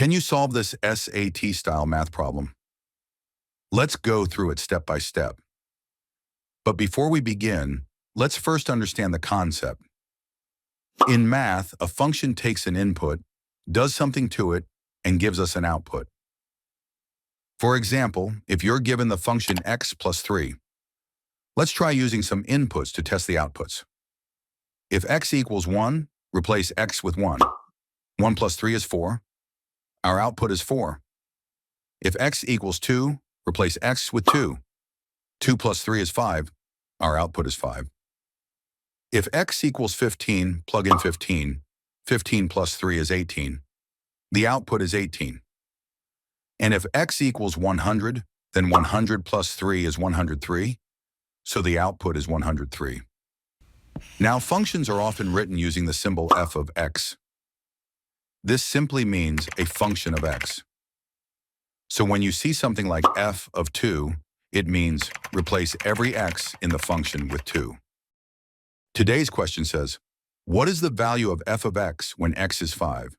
Can you solve this SAT-style math problem? Let's go through it step by step. But before we begin, let's first understand the concept. In math, a function takes an input, does something to it, and gives us an output. For example, if you're given the function x plus 3, let's try using some inputs to test the outputs. If x equals 1, replace x with 1. 1 plus 3 is 4. Our output is 4. If x equals 2, replace x with 2. 2 plus 3 is 5. Our output is 5. If x equals 15, plug in 15. 15 plus 3 is 18. The output is 18. And if x equals 100, then 100 plus 3 is 103. So the output is 103. Now, functions are often written using the symbol f of x. This simply means a function of x. So when you see something like f of 2, it means replace every x in the function with 2. Today's question says, what is the value of f of x when x is 5?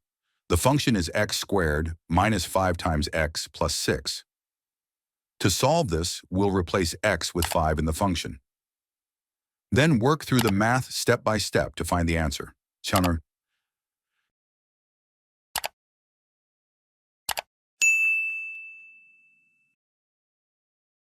The function is x squared minus 5 times x plus 6. To solve this, we'll replace x with 5 in the function. Then work through the math step by step to find the answer. Chunner.